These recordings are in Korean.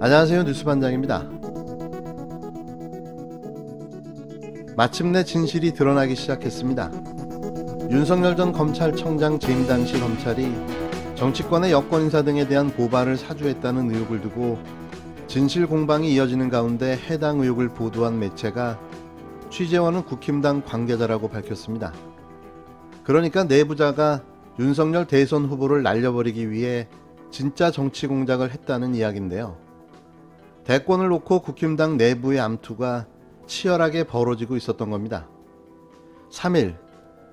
안녕하세요, 뉴스반장입니다. 마침내 진실이 드러나기 시작했습니다. 윤석열 전 검찰청장 재임 당시 검찰이 정치권의 여권 인사 등에 대한 고발을 사주했다는 의혹을 두고 진실 공방이 이어지는 가운데 해당 의혹을 보도한 매체가 취재원은 국힘당 관계자라고 밝혔습니다. 그러니까 내부자가 윤석열 대선 후보를 날려버리기 위해 진짜 정치 공작을 했다는 이야기인데요. 대권을 놓고 국힘당 내부의 암투가 치열하게 벌어지고 있었던 겁니다. 3일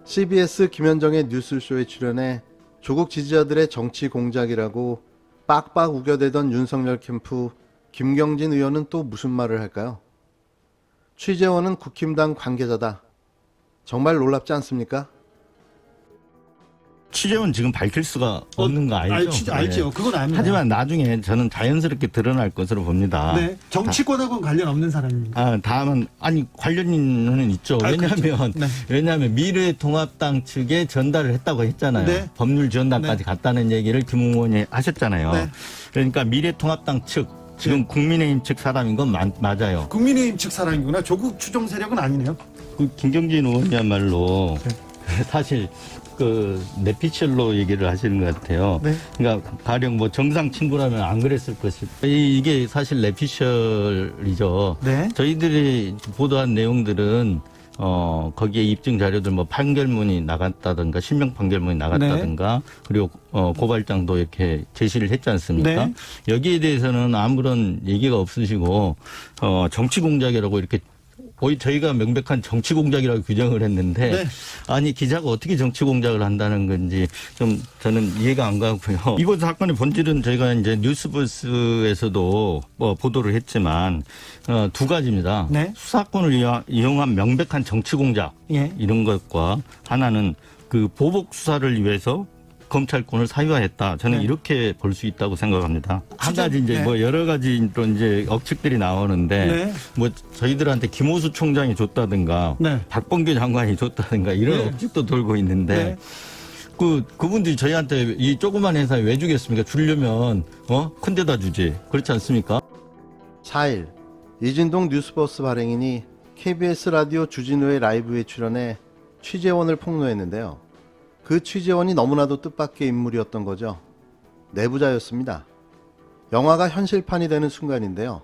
CBS 김현정의 뉴스쇼에 출연해 조국 지지자들의 정치 공작이라고 빡빡 우겨대던 윤석열 캠프 김경진 의원은 또 무슨 말을 할까요? 취재원은 국힘당 관계자다. 정말 놀랍지 않습니까? 취재원 지금 밝힐 수가 없는 거 알죠? 알죠. 그건 압니다. 하지만 나중에 저는 자연스럽게 드러날 것으로 봅니다. 네. 정치권하고는 관련 없는 사람입니다. 다만 관련은 있죠. 왜냐하면 그렇죠. 네. 왜냐하면 미래통합당 측에 전달을 했다고 했잖아요. 네. 법률 지원단까지 갔다는 얘기를 김웅 의원이 하셨잖아요. 네. 그러니까 미래통합당 측 지금 국민의힘 측 사람인 건 맞아요. 국민의힘 측 사람이구나. 조국 추종 세력은 아니네요. 그 김경진 의원이야말로 사실 그 내피셜로 얘기를 하시는 것 같아요. 네. 그러니까 가령 뭐 정상 친구라면 안 그랬을 것이. 이게 사실 내피셜이죠. 네. 저희들이 보도한 내용들은 거기에 입증 자료들 뭐 판결문이 나갔다든가 실명 판결문이 나갔다든가 그리고 고발장도 이렇게 제시를 했지 않습니까? 네. 여기에 대해서는 아무런 얘기가 없으시고 정치 공작이라고 이렇게 거의 저희가 명백한 정치 공작이라고 규정을 했는데 네. 아니 기자가 어떻게 정치 공작을 한다는 건지 좀 저는 이해가 안 가고요. 이번 사건의 본질은 저희가 이제 뉴스버스에서도 뭐 보도를 했지만 두 가지입니다. 네. 수사권을 이용한 명백한 정치 공작 예. 이런 것과 하나는 그 보복 수사를 위해서 검찰권을 사유화했다. 저는 네. 이렇게 볼 수 있다고 생각합니다. 한 진짜, 가지 이제 네. 뭐 여러 가지 또 이제 억측들이 나오는데 네. 뭐 저희들한테 김호수 총장이 줬다든가 네. 박범계 장관이 줬다든가 이런 네. 억측도 돌고 있는데 네. 그분들이 저희한테 이 조그만 회사에 왜 주겠습니까? 주려면 큰 데다 주지. 그렇지 않습니까? 4일 이진동 뉴스버스 발행인이 KBS 라디오 주진우의 라이브에 출연해 취재원을 폭로했는데요. 그 취재원이 너무나도 뜻밖의 인물이었던 거죠. 내부자였습니다. 영화가 현실판이 되는 순간인데요.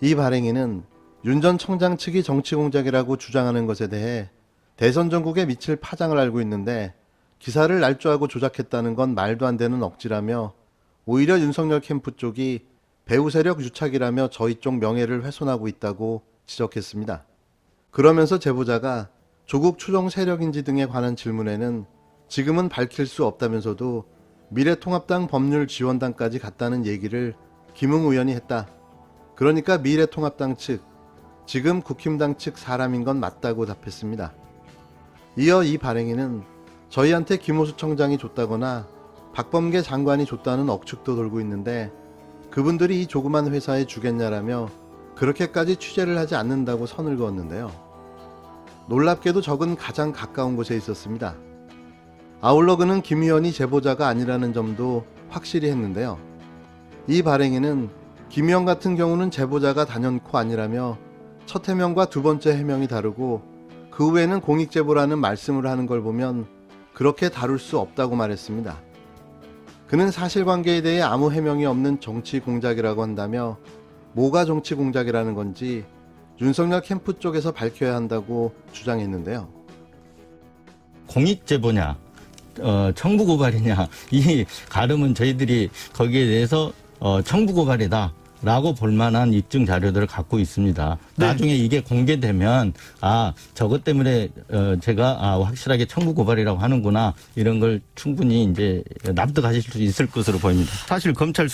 이 발행인은 윤 전 청장 측이 정치 공작이라고 주장하는 것에 대해 대선 전국에 미칠 파장을 알고 있는데 기사를 날조하고 조작했다는 건 말도 안 되는 억지라며 오히려 윤석열 캠프 쪽이 배후 세력 유착이라며 저희 쪽 명예를 훼손하고 있다고 지적했습니다. 그러면서 제보자가 조국 추종 세력인지 등에 관한 질문에는 지금은 밝힐 수 없다면서도 미래통합당 법률지원단까지 갔다는 얘기를 김웅 의원이 했다. 그러니까 미래통합당 측, 지금 국힘당 측 사람인 건 맞다고 답했습니다. 이어 이 발행인은 저희한테 김호수 청장이 줬다거나 박범계 장관이 줬다는 억측도 돌고 있는데 그분들이 이 조그만 회사에 주겠냐라며 그렇게까지 취재를 하지 않는다고 선을 그었는데요. 놀랍게도 적은 가장 가까운 곳에 있었습니다. 아울러 그는 김 의원이 제보자가 아니라는 점도 확실히 했는데요. 이 발행인은 김 의원 같은 경우는 제보자가 단연코 아니라며 첫 해명과 두 번째 해명이 다르고 그 후에는 공익제보라는 말씀을 하는 걸 보면 그렇게 다룰 수 없다고 말했습니다. 그는 사실관계에 대해 아무 해명이 없는 정치 공작이라고 한다며 뭐가 정치 공작이라는 건지 윤석열 캠프 쪽에서 밝혀야 한다고 주장했는데요. 공익제보냐 청부 고발이냐 이 가름은 저희들이 거기에 대해서 청부 고발이다 라고 볼 만한 입증 자료들을 갖고 있습니다. 네. 나중에 이게 공개되면 저것 때문에 제가 확실하게 청부 고발이라고 하는구나 이런 걸 충분히 이제 납득하실 수 있을 것으로 보입니다. 사실 검찰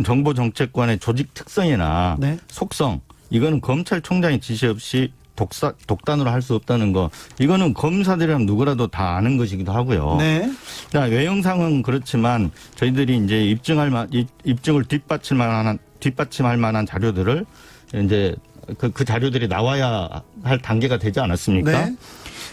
정보정책관의 조직 특성이나 네. 속성 이거는 검찰총장의 지시 없이 독단으로 할 수 없다는 거 이거는 검사들이랑 누구라도 다 아는 것이기도 하고요. 네. 자, 외형상은 그렇지만 저희들이 이제 입증을 뒷받침할 만한 자료들을 이제 그 자료들이 나와야 할 단계가 되지 않았습니까? 네.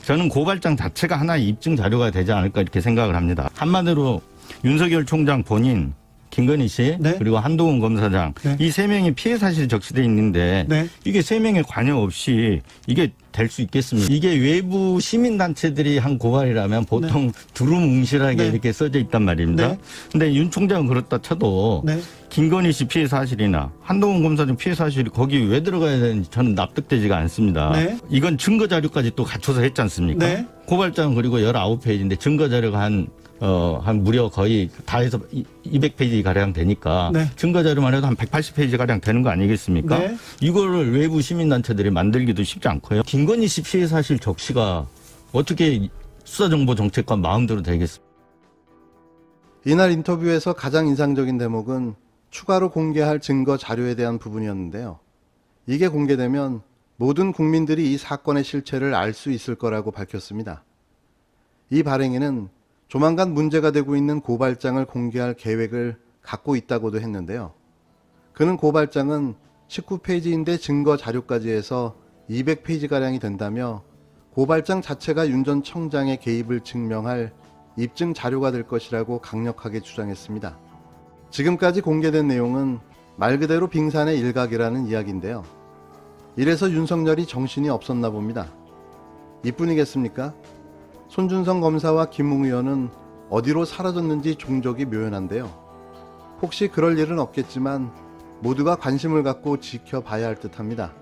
저는 고발장 자체가 하나의 입증 자료가 되지 않을까 이렇게 생각을 합니다. 한마디로 윤석열 총장 본인 김건희 씨, 네. 그리고 한동훈 검사장 네. 이 세 명이 피해 사실이 적시돼 있는데 네. 이게 세 명의 관여 없이 이게 될 수 있겠습니까? 이게 외부 시민단체들이 한 고발이라면 보통 두루뭉실하게 네. 이렇게 써져 있단 말입니다. 네. 근데 윤 총장은 그렇다 쳐도 네. 김건희 씨 피해 사실이나 한동훈 검사장 피해 사실이 거기 왜 들어가야 되는지 저는 납득되지가 않습니다. 네. 이건 증거 자료까지 또 갖춰서 했지 않습니까? 네. 고발장 그리고 19페이지인데 증거 자료가 한 무려 거의 다 해서 200페이지 가량 되니까 네. 증거 자료만 해도 한 180페이지 가량 되는 거 아니겠습니까? 네. 이거를 외부 시민단체들이 만들기도 쉽지 않고요. 김건희 씨 피해 사실 적시가 어떻게 수사정보정책관 마음대로 되겠습니까? 이날 인터뷰에서 가장 인상적인 대목은 추가로 공개할 증거 자료에 대한 부분이었는데요. 이게 공개되면 모든 국민들이 이 사건의 실체를 알 수 있을 거라고 밝혔습니다. 이 발행에는 조만간 문제가 되고 있는 고발장을 공개할 계획을 갖고 있다고도 했는데요. 그는 고발장은 19페이지인데 증거 자료까지 해서 200페이지가량이 된다며 고발장 자체가 윤 전 청장의 개입을 증명할 입증 자료가 될 것이라고 강력하게 주장했습니다. 지금까지 공개된 내용은 말 그대로 빙산의 일각이라는 이야기인데요. 이래서 윤석열이 정신이 없었나 봅니다. 이뿐이겠습니까? 손준성 검사와 김웅 의원은 어디로 사라졌는지 종적이 묘연한데요. 혹시 그럴 일은 없겠지만 모두가 관심을 갖고 지켜봐야 할 듯합니다.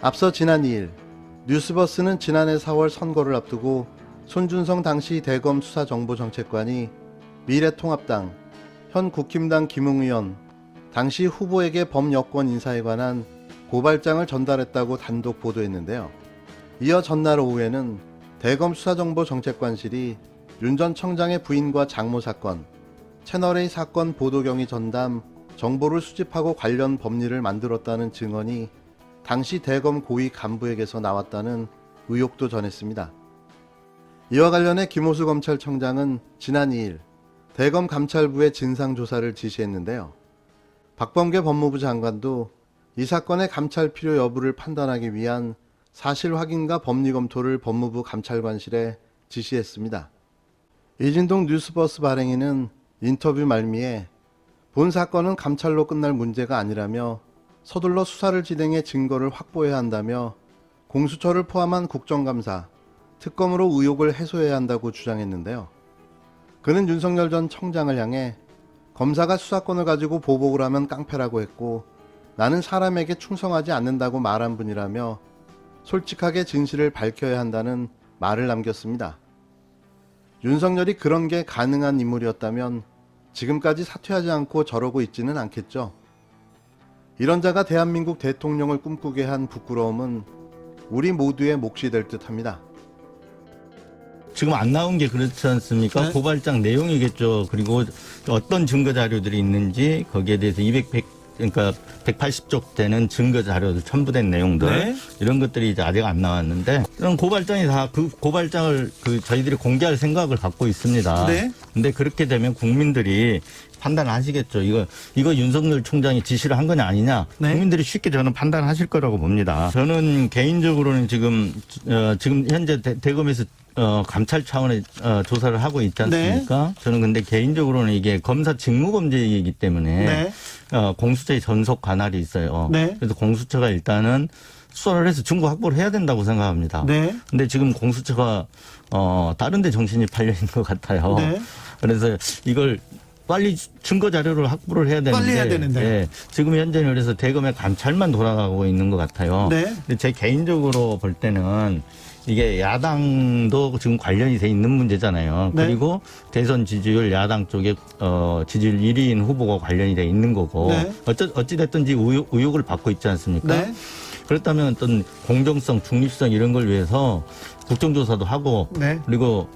앞서 지난 2일 뉴스버스는 지난해 4월 선거를 앞두고 손준성 당시 대검 수사정보정책관이 미래통합당, 현 국힘당 김웅 의원, 당시 후보에게 범여권 인사에 관한 고발장을 전달했다고 단독 보도했는데요. 이어 전날 오후에는 대검 수사정보정책관실이 윤 전 청장의 부인과 장모 사건, 채널A 사건 보도경위 전담, 정보를 수집하고 관련 법리를 만들었다는 증언이 당시 대검 고위 간부에게서 나왔다는 의혹도 전했습니다. 이와 관련해 김호수 검찰청장은 지난 2일 대검 감찰부의 진상조사를 지시했는데요. 박범계 법무부 장관도 이 사건의 감찰 필요 여부를 판단하기 위한 사실 확인과 법리 검토를 법무부 감찰관실에 지시했습니다. 이진동 뉴스버스 발행인은 인터뷰 말미에 본 사건은 감찰로 끝날 문제가 아니라며 서둘러 수사를 진행해 증거를 확보해야 한다며 공수처를 포함한 국정감사, 특검으로 의혹을 해소해야 한다고 주장했는데요. 그는 윤석열 전 청장을 향해 검사가 수사권을 가지고 보복을 하면 깡패라고 했고 나는 사람에게 충성하지 않는다고 말한 분이라며 솔직하게 진실을 밝혀야 한다는 말을 남겼습니다. 윤석열이 그런 게 가능한 인물이었다면 지금까지 사퇴하지 않고 저러고 있지는 않겠죠. 이런 자가 대한민국 대통령을 꿈꾸게 한 부끄러움은 우리 모두의 몫이 될 듯합니다. 지금 안 나온 게 그렇지 않습니까? 네. 고발장 내용이겠죠. 그리고 어떤 증거 자료들이 있는지 거기에 대해서 그러니까 180쪽 되는 증거 자료들 첨부된 내용들 네. 이런 것들이 이제 아직 안 나왔는데 이런 고발장이 다 그 고발장을 저희들이 공개할 생각을 갖고 있습니다. 네. 근데 그렇게 되면 국민들이 판단하시겠죠. 이거 윤석열 총장이 지시를 한 거냐 아니냐. 네. 국민들이 쉽게 저는 판단하실 거라고 봅니다. 저는 개인적으로는 지금 현재 대검에서 감찰 차원의 조사를 하고 있지 않습니까? 저는 근데 개인적으로는 이게 검사 직무범죄이기 때문에 네. 공수처의 전속 관할이 있어요. 네. 그래서 공수처가 일단은 수사를 해서 증거 확보를 해야 된다고 생각합니다. 네. 근데 지금 공수처가 다른 데 정신이 팔려 있는 것 같아요. 네. 그래서 이걸 빨리 증거 자료를 확보를 해야 되는데, 빨리 해야 되는데. 예, 지금 현재는 그래서 대검의 감찰만 돌아가고 있는 것 같아요. 네. 근데 제 개인적으로 볼 때는 이게 야당도 지금 관련이 돼 있는 문제잖아요. 네. 그리고 대선 지지율 야당 쪽에 지지율 1위인 후보가 관련이 돼 있는 거고 네. 어찌 됐든지 의혹을 받고 있지 않습니까? 네. 그렇다면 어떤 공정성, 중립성 이런 걸 위해서 국정조사도 하고 네. 그리고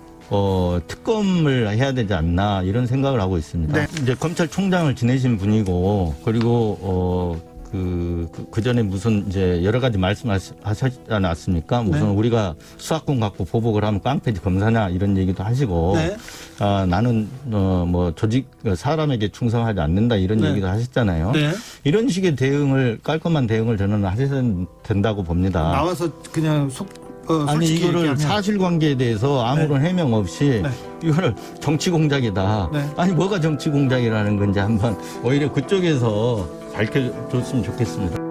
특검을 해야 되지 않나 이런 생각을 하고 있습니다. 네. 이제 검찰총장을 지내신 분이고 그리고 그 전에 무슨 이제 여러 가지 말씀하셨지 않았습니까? 무슨 네. 우리가 수사권 갖고 보복을 하면 깡패지 검사냐 이런 얘기도 하시고 네. 나는 뭐 사람에게 충성하지 않는다 이런 네. 얘기도 하셨잖아요. 네. 이런 식의 깔끔한 대응을 저는 하셔야 된다고 봅니다. 나와서 그냥 아니 솔직히 이거를 얘기하면. 사실관계에 대해서 아무런 해명 없이 네. 이거를 정치 공작이다. 네. 아니 뭐가 정치 공작이라는 건지 한번 오히려 그쪽에서 밝혀줬으면 좋겠습니다.